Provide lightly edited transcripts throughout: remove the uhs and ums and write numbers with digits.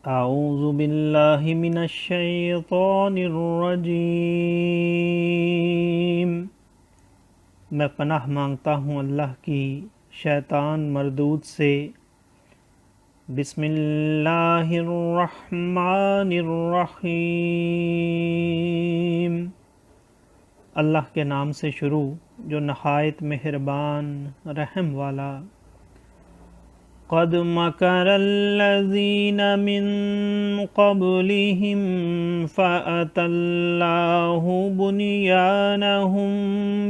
اعوذ باللہ من الشیطان الرجیم۔ میں پناہ مانگتا ہوں اللہ کی شیطان مردود سے۔ بسم اللہ الرحمن الرحیم۔ اللہ کے نام سے شروع جو نہایت مہربان رحم والا۔ قد مکر الذین من قبلہم فأتی اللہ بنیانہم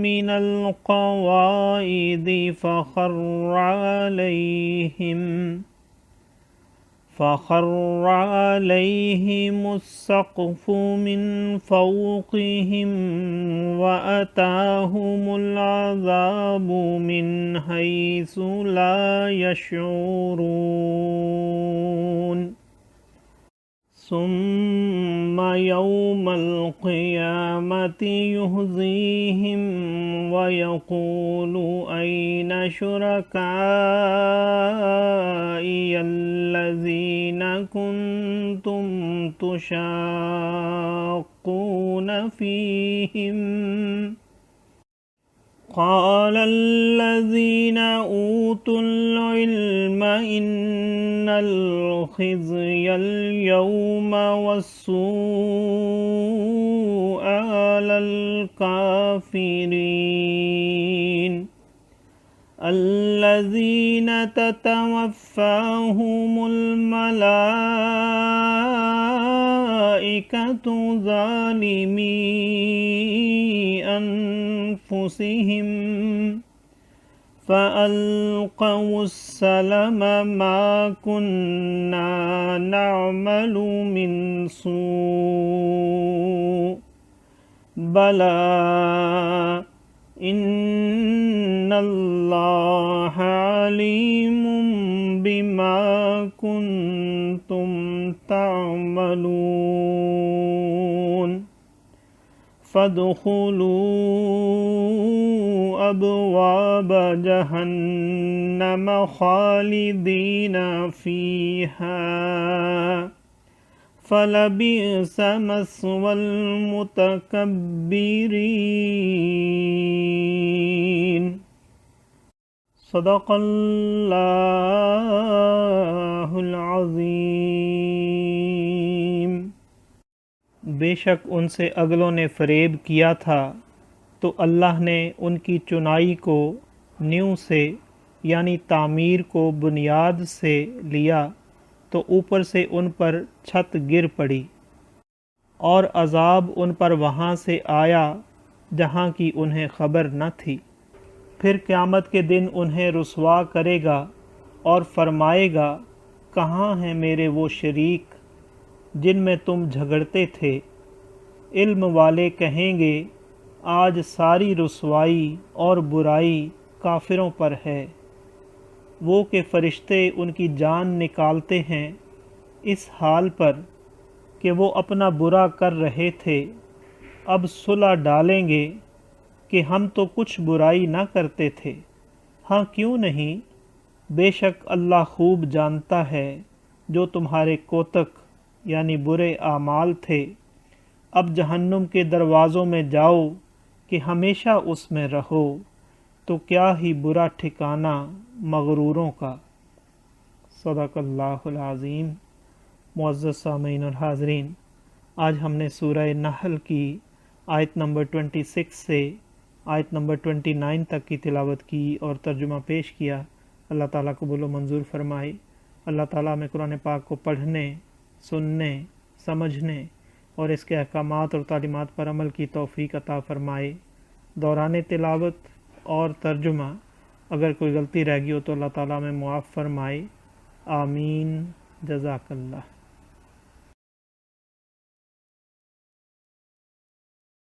من القواعد فخر علیہم السقف من فوقہم وأتاہم العذاب من حیث لا یشعرون۔ ثم یوم القیامة یخزیہم ویقول این شرکائی الذین کنتم تشاقون فیہم قال الذین اوتوا العلم ان الخزي اليوم والسوء على الكافرين الذين تتوفاهم الملائكة ظالمي أنفسهم فألقوا السلم ما كنا نعمل من سوء بلى إن الله عليم بما كنتم تعملون فادخلوا أبواب جهنم خالدين فيها فلبئس مثوى المتكبرين۔ صدق اللہ العظیم۔ بے شک ان سے اگلوں نے فریب کیا تھا تو اللہ نے ان کی چنائی کو نیو سے یعنی تعمیر کو بنیاد سے لیا تو اوپر سے ان پر چھت گر پڑی اور عذاب ان پر وہاں سے آیا جہاں کی انہیں خبر نہ تھی۔ پھر قیامت کے دن انہیں رسوا کرے گا اور فرمائے گا کہاں ہیں میرے وہ شریک جن میں تم جھگڑتے تھے؟ علم والے کہیں گے آج ساری رسوائی اور برائی کافروں پر ہے۔ وہ کہ فرشتے ان کی جان نکالتے ہیں اس حال پر کہ وہ اپنا برا کر رہے تھے، اب صلح ڈالیں گے کہ ہم تو کچھ برائی نہ کرتے تھے۔ ہاں کیوں نہیں، بے شک اللہ خوب جانتا ہے جو تمہارے کوتک یعنی برے اعمال تھے۔ اب جہنم کے دروازوں میں جاؤ کہ ہمیشہ اس میں رہو، تو کیا ہی برا ٹھکانہ مغروروں کا۔ صدق اللہ العظیم۔ معزز سامعین اور حاضرین، آج ہم نے سورہ نحل کی آیت نمبر 26 سے آیت نمبر 29 تک کی تلاوت کی اور ترجمہ پیش کیا۔ اللہ تعالیٰ قبول و منظور فرمائے۔ اللہ تعالیٰ میں قرآن پاک کو پڑھنے، سننے، سمجھنے اور اس کے احکامات اور تعلیمات پر عمل کی توفیق عطا فرمائے۔ دوران تلاوت اور ترجمہ اگر کوئی غلطی رہ گئی ہو تو اللہ تعالیٰ میں معاف فرمائے۔ آمین۔ جزاک اللہ۔